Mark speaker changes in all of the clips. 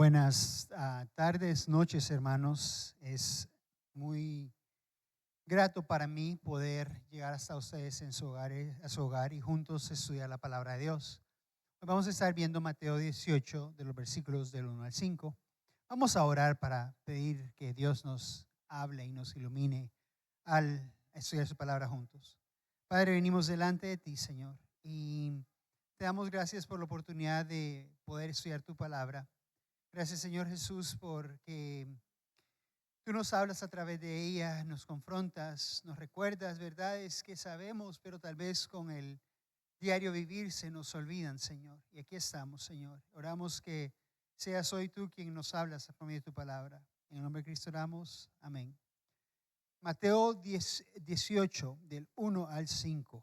Speaker 1: Buenas tardes, noches, hermanos. Es muy grato para mí poder llegar hasta ustedes en a su hogar y juntos estudiar la palabra de Dios. Hoy vamos a estar viendo Mateo 18, de los versículos del 1 al 5. Vamos a orar para pedir que Dios nos hable y nos ilumine al estudiar su palabra juntos. Padre, venimos delante de ti, Señor, y te damos gracias por la oportunidad de poder estudiar tu palabra. Gracias, Señor Jesús, porque tú nos hablas a través de ella, nos confrontas, nos recuerdas verdades que sabemos, pero tal vez con el diario vivir se nos olvidan, Señor. Y aquí estamos, Señor. Oramos que seas hoy tú quien nos hablas a través de tu palabra. En el nombre de Cristo oramos. Amén. Mateo 18, del 1 al 5.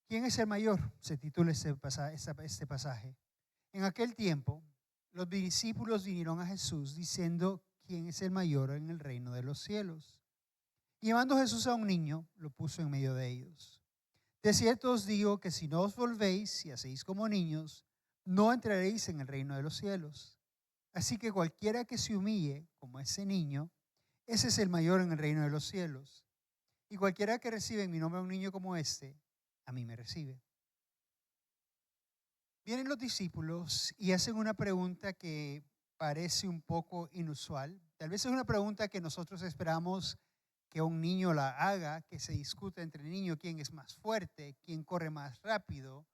Speaker 1: ¿Quién es el mayor? Se titula este pasaje. En aquel tiempo, los discípulos vinieron a Jesús diciendo: ¿quién es el mayor en el reino de los cielos? Y llevando Jesús a un niño, lo puso en medio de ellos. De cierto os digo que si no os volvéis y hacéis como niños, no entraréis en el reino de los cielos. Así que cualquiera que se humille como ese niño, ese es el mayor en el reino de los cielos. Y cualquiera que recibe en mi nombre a un niño como este, a mí me recibe. Vienen los discípulos y hacen una pregunta que parece un poco inusual. Tal vez es una pregunta que nosotros esperamos que un niño la haga, que se discuta entre niños quién es más fuerte, quién corre más rápido,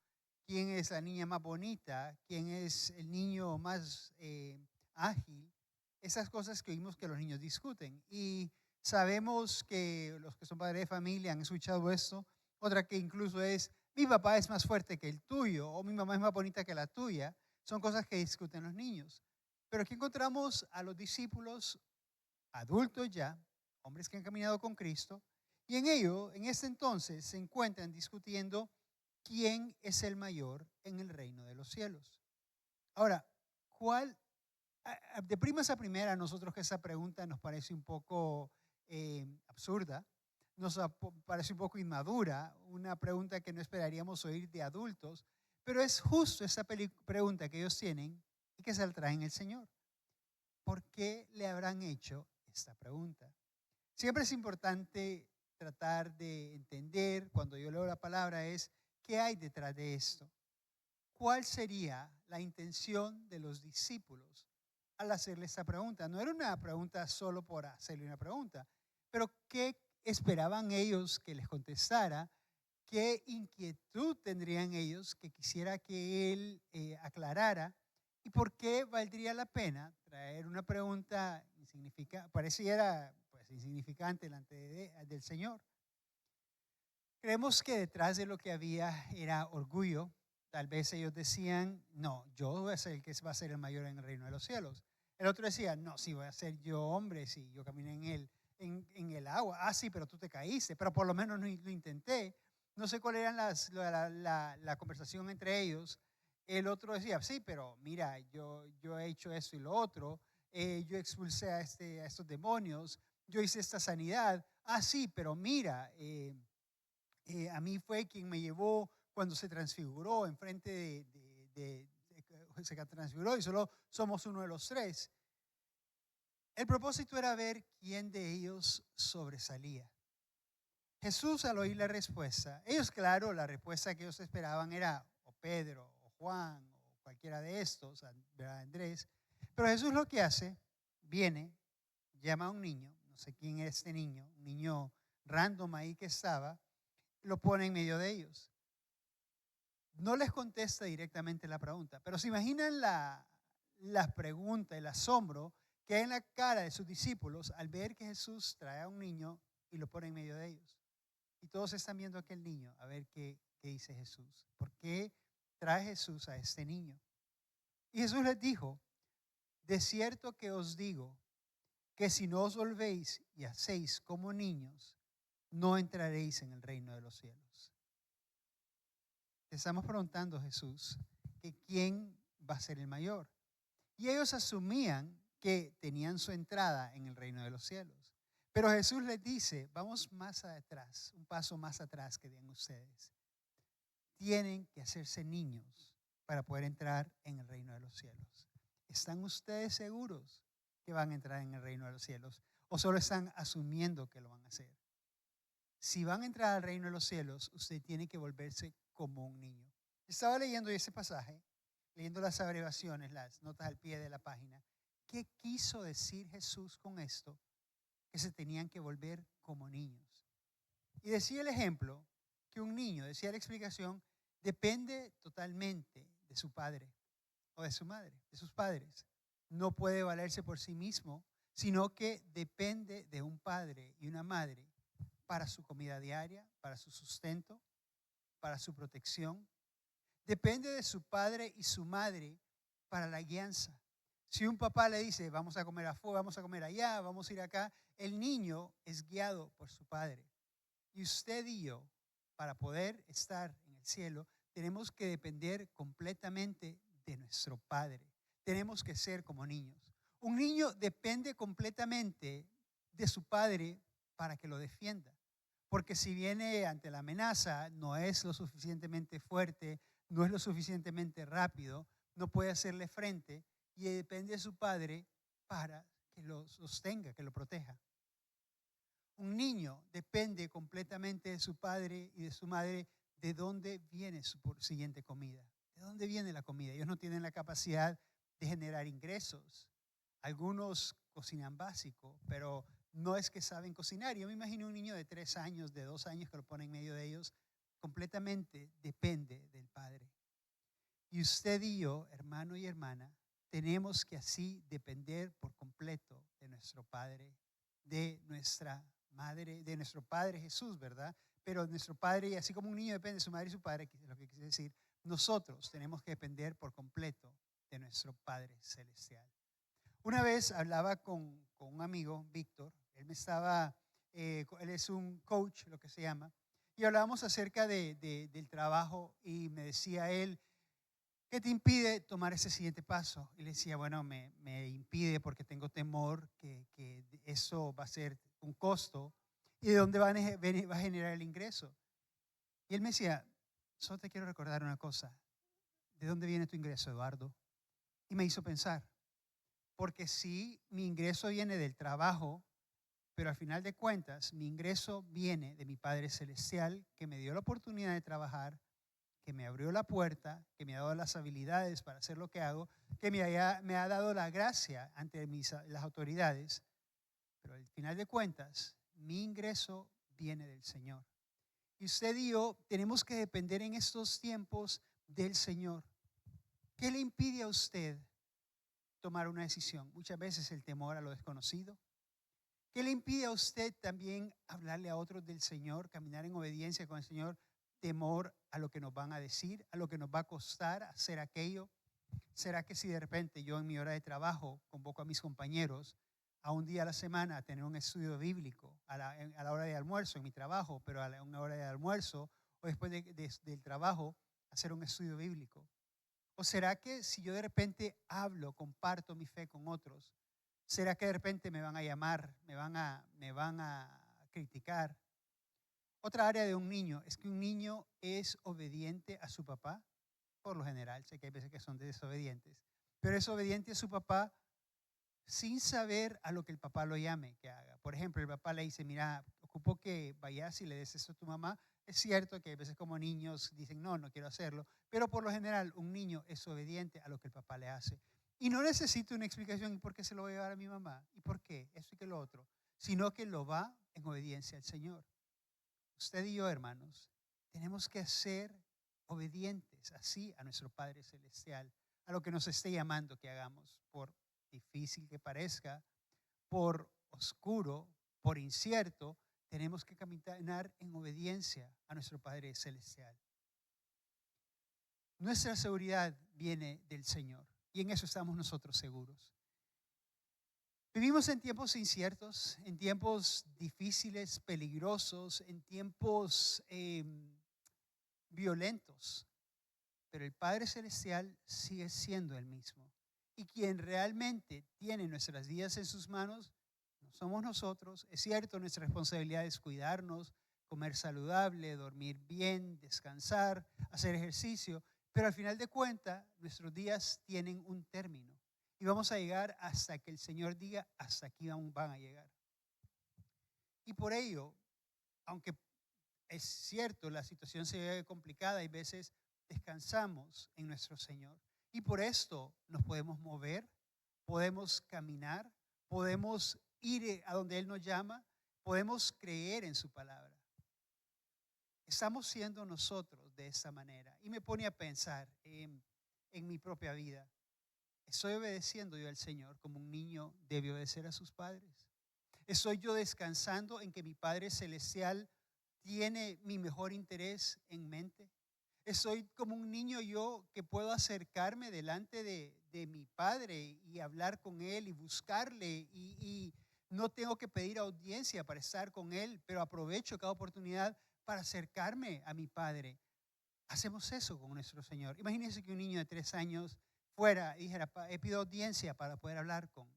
Speaker 1: quién es la niña más bonita, quién es el niño más ágil. Esas cosas que oímos que los niños discuten. Y sabemos que los que son padres de familia han escuchado esto. Otra que incluso es: mi papá es más fuerte que el tuyo, o mi mamá es más bonita que la tuya. Son cosas que discuten los niños. Pero aquí encontramos a los discípulos adultos ya, hombres que han caminado con Cristo, y en ese entonces se encuentran discutiendo quién es el mayor en el reino de los cielos. Ahora, de primas a primera, a nosotros que esa pregunta nos parece un poco absurda, nos parece un poco inmadura, una pregunta que no esperaríamos oír de adultos, pero es justo esa pregunta que ellos tienen y que se la traen el Señor. ¿Por qué le habrán hecho esta pregunta? Siempre es importante tratar de entender, cuando yo leo la palabra, es ¿qué hay detrás de esto? ¿Cuál sería la intención de los discípulos al hacerle esta pregunta? No era una pregunta solo por hacerle una pregunta, pero ¿qué esperaban ellos que les contestara? ¿Qué inquietud tendrían ellos que quisiera que él aclarara? ¿Y por qué valdría la pena traer una pregunta pareciera pues insignificante delante del Señor? Creemos que detrás de lo que había era orgullo. Tal vez ellos decían: no, yo voy a ser el que va a ser el mayor en el reino de los cielos. El otro decía: no, sí voy a ser yo hombre, si yo caminé en el agua. Ah, sí, pero tú te caíste, pero por lo menos lo intenté. No sé cuál era la conversación entre ellos. El otro decía: sí, pero mira, yo he hecho esto y lo otro. Yo expulsé a estos demonios. Yo hice esta sanidad. Ah, sí, pero mira, a mí fue quien me llevó cuando se transfiguró enfrente se transfiguró y solo somos uno de los tres. El propósito era ver quién de ellos sobresalía. Jesús, al oír la respuesta, ellos, claro, la respuesta que ellos esperaban era o Pedro o Juan o cualquiera de estos, ¿verdad? Andrés. Pero Jesús lo que hace, viene, llama a un niño, no sé quién era este niño, un niño random ahí que estaba, lo pone en medio de ellos. No les contesta directamente la pregunta, pero se imaginan la pregunta, el asombro que hay en la cara de sus discípulos al ver que Jesús trae a un niño y lo pone en medio de ellos. Y todos están viendo a aquel niño a ver qué dice Jesús. ¿Por qué trae Jesús a este niño? Y Jesús les dijo: de cierto que os digo que si no os volvéis y hacéis como niños, no entraréis en el reino de los cielos. Te estamos preguntando, Jesús, que quién va a ser el mayor. Y ellos asumían que tenían su entrada en el reino de los cielos. Pero Jesús les dice: vamos más atrás, un paso más atrás que den ustedes. Tienen que hacerse niños para poder entrar en el reino de los cielos. ¿están ustedes seguros que van a entrar en el reino de los cielos? ¿O solo están asumiendo que lo van a hacer? Si van a entrar al reino de los cielos, usted tiene que volverse como un niño. Estaba leyendo ese pasaje, leyendo las abreviaciones, las notas al pie de la página. ¿Qué quiso decir Jesús con esto? Que se tenían que volver como niños. Y decía el ejemplo que un niño, decía la explicación, depende totalmente de su padre o de su madre, de sus padres. No puede valerse por sí mismo, sino que depende de un padre y una madre para su comida diaria, para su sustento, para su protección. Depende de su padre y su madre para la guianza. Si un papá le dice, vamos a comer afuera, vamos a comer allá, vamos a ir acá, el niño es guiado por su padre. Y usted y yo, para poder estar en el cielo, tenemos que depender completamente de nuestro Padre. Tenemos que ser como niños. Un niño depende completamente de su padre para que lo defienda. Porque si viene ante la amenaza, no es lo suficientemente fuerte, no es lo suficientemente rápido, no puede hacerle frente y depende de su padre para que lo sostenga, que lo proteja. Un niño depende completamente de su padre y de su madre de dónde viene su siguiente comida. ¿De dónde viene la comida? Ellos no tienen la capacidad de generar ingresos. Algunos cocinan básico, pero no es que saben cocinar. Yo me imagino un niño de 3 años, de 2 años que lo pone en medio de ellos, completamente depende del padre. Y usted y yo, hermano y hermana, tenemos que así depender por completo de nuestro Padre, de nuestra Madre, de nuestro Padre Jesús, ¿verdad? Pero nuestro Padre, y así como un niño depende de su madre y su padre, que es lo que quiere decir, nosotros tenemos que depender por completo de nuestro Padre Celestial. Una vez hablaba con un amigo, Víctor, él es un coach, lo que se llama, y hablábamos acerca del trabajo y me decía él, ¿qué te impide tomar ese siguiente paso? Y le decía, bueno, me impide porque tengo temor que eso va a ser un costo y de dónde va a generar el ingreso. Y él me decía, solo te quiero recordar una cosa, ¿de dónde viene tu ingreso, Eduardo? Y me hizo pensar, porque sí, mi ingreso viene del trabajo, pero al final de cuentas, mi ingreso viene de mi Padre Celestial que me dio la oportunidad de trabajar, que me abrió la puerta, que me ha dado las habilidades para hacer lo que hago, que me ha dado la gracia ante las autoridades. Pero al final de cuentas, mi ingreso viene del Señor. Y usted y yo tenemos que depender en estos tiempos del Señor. ¿Qué le impide a usted tomar una decisión? Muchas veces el temor a lo desconocido. ¿Qué le impide a usted también hablarle a otros del Señor, caminar en obediencia con el Señor? Temor a lo que nos van a decir, a lo que nos va a costar hacer aquello. ¿Será que si de repente yo en mi hora de trabajo convoco a mis compañeros a un día a la semana a tener un estudio bíblico, a la hora de almuerzo en mi trabajo, pero a una hora de almuerzo o después del trabajo hacer un estudio bíblico? ¿O será que si yo de repente hablo, comparto mi fe con otros, será que de repente me van a llamar, me van a criticar? Otra área de un niño es que un niño es obediente a su papá, por lo general, sé que hay veces que son desobedientes, pero es obediente a su papá sin saber a lo que el papá lo llame que haga. Por ejemplo, el papá le dice, mira, ocupo que vayas y le des esto a tu mamá. Es cierto que a veces como niños dicen, no, no quiero hacerlo, pero por lo general un niño es obediente a lo que el papá le hace. Y no necesita una explicación, ¿y por qué se lo voy a llevar a mi mamá? ¿Y por qué? Esto y que lo otro. Sino que lo va en obediencia al Señor. Usted y yo, hermanos, tenemos que ser obedientes así a nuestro Padre Celestial, a lo que nos esté llamando que hagamos, por difícil que parezca, por oscuro, por incierto, tenemos que caminar en obediencia a nuestro Padre Celestial. Nuestra seguridad viene del Señor y en eso estamos nosotros seguros. Vivimos en tiempos inciertos, en tiempos difíciles, peligrosos, en tiempos violentos, pero el Padre Celestial sigue siendo el mismo. Y quien realmente tiene nuestras vidas en sus manos no somos nosotros. Es cierto, nuestra responsabilidad es cuidarnos, comer saludable, dormir bien, descansar, hacer ejercicio, pero al final de cuentas nuestros días tienen un término. Y vamos a llegar hasta que el Señor diga, hasta aquí van a llegar. Y por ello, aunque es cierto, la situación se ve complicada, hay veces descansamos en nuestro Señor. Y por esto nos podemos mover, podemos caminar, podemos ir a donde Él nos llama, podemos creer en su palabra. Estamos siendo nosotros de esa manera. Y me pone a pensar en mi propia vida. ¿Estoy obedeciendo yo al Señor como un niño debe obedecer a sus padres? ¿Estoy yo descansando en que mi Padre Celestial tiene mi mejor interés en mente? ¿Estoy como un niño yo que puedo acercarme delante de mi Padre y hablar con Él y buscarle y no tengo que pedir audiencia para estar con Él, pero aprovecho cada oportunidad para acercarme a mi Padre? Hacemos eso con nuestro Señor. Imagínense que un niño de 3 años fuera y dijera, pido audiencia para poder hablar con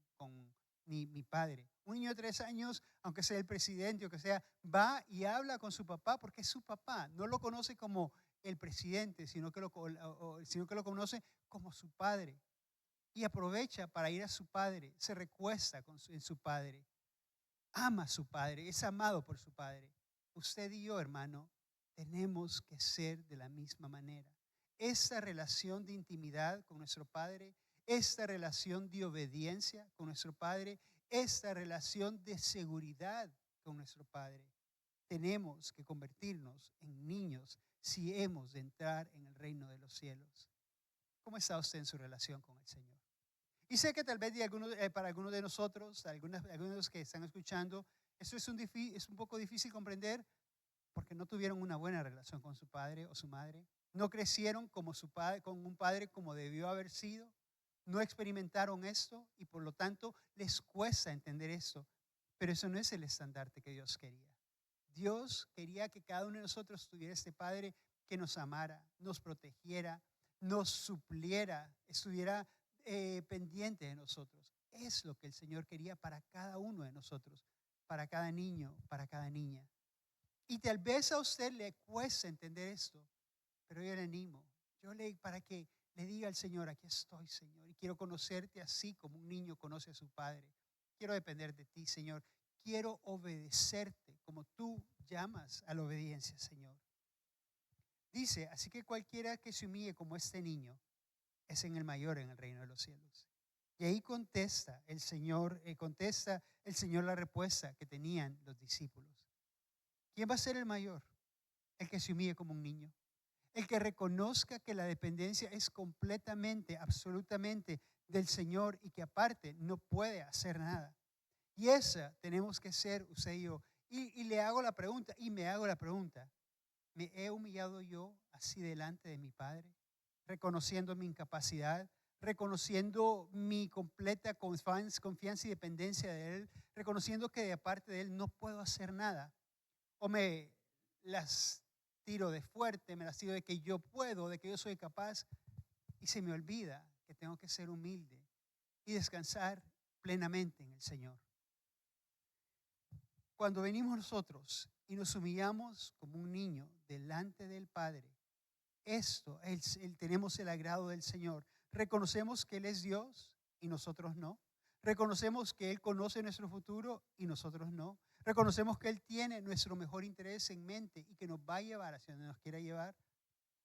Speaker 1: mi padre. Un niño de 3 años, aunque sea el presidente o que sea, va y habla con su papá porque es su papá. No lo conoce como el presidente, sino que sino que lo conoce como su padre. Y aprovecha para ir a su padre, se recuesta en su padre, ama a su padre, es amado por su padre. Usted y yo, hermano, tenemos que ser de la misma manera. Esta relación de intimidad con nuestro Padre, esta relación de obediencia con nuestro Padre, esta relación de seguridad con nuestro Padre. Tenemos que convertirnos en niños si hemos de entrar en el reino de los cielos. ¿Cómo está usted en su relación con el Señor? Y sé que tal vez para algunos de nosotros, algunos de los que están escuchando, eso es un poco difícil comprender porque no tuvieron una buena relación con su padre o su madre. No crecieron como su padre, con un padre como debió haber sido. No experimentaron esto y por lo tanto les cuesta entender esto. Pero eso no es el estandarte que Dios quería. Dios quería que cada uno de nosotros tuviera este Padre que nos amara, nos protegiera, nos supliera, estuviera pendiente de nosotros. Es lo que el Señor quería para cada uno de nosotros, para cada niño, para cada niña. Y tal vez a usted le cuesta entender esto, pero yo le animo, para que le diga al Señor, aquí estoy, Señor, y quiero conocerte así como un niño conoce a su padre. Quiero depender de ti, Señor. Quiero obedecerte como tú llamas a la obediencia, Señor. Dice, así que cualquiera que se humille como este niño es en el mayor en el reino de los cielos. Y ahí contesta el Señor la respuesta que tenían los discípulos. ¿Quién va a ser el mayor? El que se humille como un niño. El que reconozca que la dependencia es completamente, absolutamente del Señor y que aparte no puede hacer nada. Y esa tenemos que ser usted y yo. Y le hago la pregunta, y me hago la pregunta, ¿me he humillado yo así delante de mi Padre? Reconociendo mi incapacidad, reconociendo mi completa confianza y dependencia de Él, reconociendo que de parte de Él no puedo hacer nada. O me las tiro de fuerte, me las tiro de que yo puedo, de que yo soy capaz, y se me olvida que tengo que ser humilde y descansar plenamente en el Señor. Cuando venimos nosotros y nos humillamos como un niño delante del Padre, tenemos el agrado del Señor. Reconocemos que Él es Dios y nosotros no. Reconocemos que Él conoce nuestro futuro y nosotros no. Reconocemos que Él tiene nuestro mejor interés en mente y que nos va a llevar hacia donde nos quiera llevar.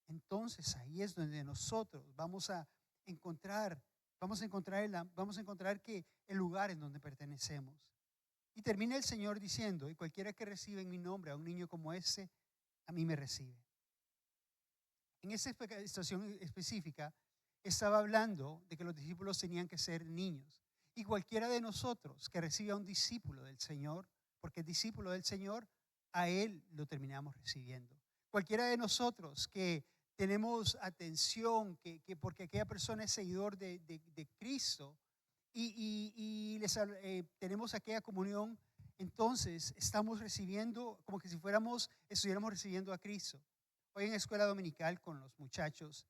Speaker 1: Entonces ahí es donde nosotros vamos a encontrar que el lugar en donde pertenecemos. Y termina el Señor diciendo, y cualquiera que reciba en mi nombre a un niño como ese, a mí me recibe. En esa situación específica, estaba hablando de que los discípulos tenían que ser niños. Y cualquiera de nosotros que reciba a un discípulo del Señor, porque es discípulo del Señor, a Él lo terminamos recibiendo. Cualquiera de nosotros que tenemos atención, porque aquella persona es seguidor de Cristo y tenemos aquella comunión, entonces estamos recibiendo como que si estuviéramos recibiendo a Cristo. Hoy en la escuela dominical con los muchachos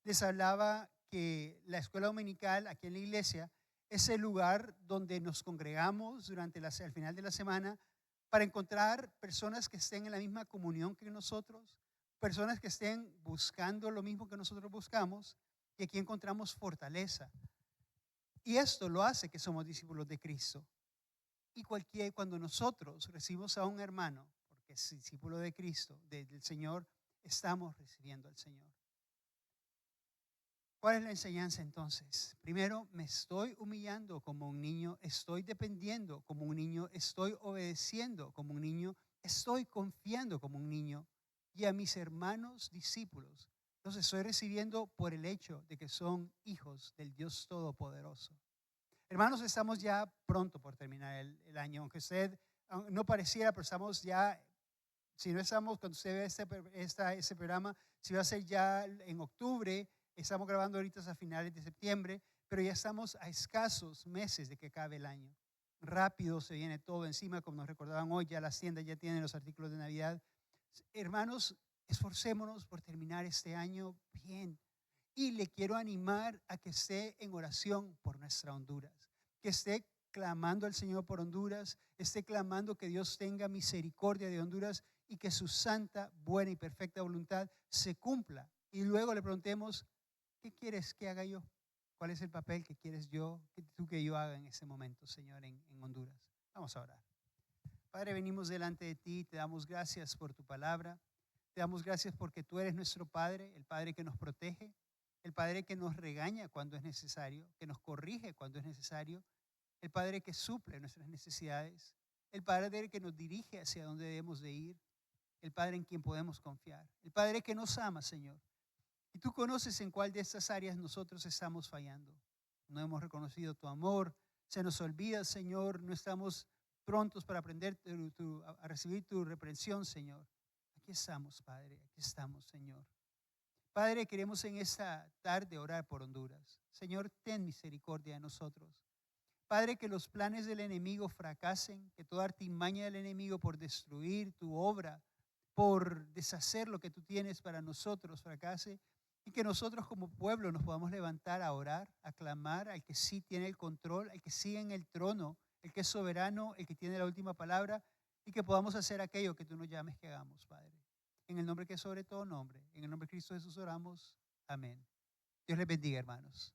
Speaker 1: les hablaba que la escuela dominical aquí en la iglesia es el lugar donde nos congregamos al final de la semana para encontrar personas que estén en la misma comunión que nosotros, personas que estén buscando lo mismo que nosotros buscamos, y aquí encontramos fortaleza. Y esto lo hace que somos discípulos de Cristo. Y cuando nosotros recibimos a un hermano, porque es discípulo de Cristo, del Señor, estamos recibiendo al Señor. ¿Cuál es la enseñanza entonces? Primero, me estoy humillando como un niño, estoy dependiendo como un niño, estoy obedeciendo como un niño, estoy confiando como un niño. Y a mis hermanos discípulos los estoy recibiendo por el hecho de que son hijos del Dios Todopoderoso. Hermanos, estamos ya pronto por terminar el año, aunque usted no pareciera, pero estamos ya, si no estamos, cuando usted ve este programa, si va a ser ya en octubre, estamos grabando ahorita a finales de septiembre, pero ya estamos a escasos meses de que acabe el año. Rápido se viene todo encima, como nos recordaban hoy, ya las tiendas ya tienen los artículos de Navidad. Hermanos, esforcémonos por terminar este año bien. Y le quiero animar a que esté en oración por nuestra Honduras, que esté clamando al Señor por Honduras, esté clamando que Dios tenga misericordia de Honduras y que su santa, buena y perfecta voluntad se cumpla. Y luego le preguntemos, ¿qué quieres que haga yo? ¿Cuál es el papel que quieres que yo haga en este momento, Señor, en Honduras? Vamos a orar. Padre, venimos delante de ti, te damos gracias por tu palabra, te damos gracias porque tú eres nuestro Padre, el Padre que nos protege, el Padre que nos regaña cuando es necesario, que nos corrige cuando es necesario, el Padre que suple nuestras necesidades, el Padre que nos dirige hacia donde debemos de ir, el Padre en quien podemos confiar, el Padre que nos ama, Señor. Y tú conoces en cuál de estas áreas nosotros estamos fallando. No hemos reconocido tu amor, se nos olvida, Señor, no estamos prontos para aprender a recibir tu reprensión, Señor. Aquí estamos, Padre, aquí estamos, Señor. Padre, queremos en esta tarde orar por Honduras. Señor, ten misericordia de nosotros. Padre, que los planes del enemigo fracasen, que toda artimaña del enemigo por destruir tu obra, por deshacer lo que tú tienes para nosotros fracase, y que nosotros como pueblo nos podamos levantar a orar, a clamar al que sí tiene el control, al que sigue en el trono, el que es soberano, el que tiene la última palabra, y que podamos hacer aquello que tú nos llames que hagamos, Padre. En el nombre que es sobre todo nombre, en el nombre de Cristo Jesús oramos. Amén. Dios les bendiga, hermanos.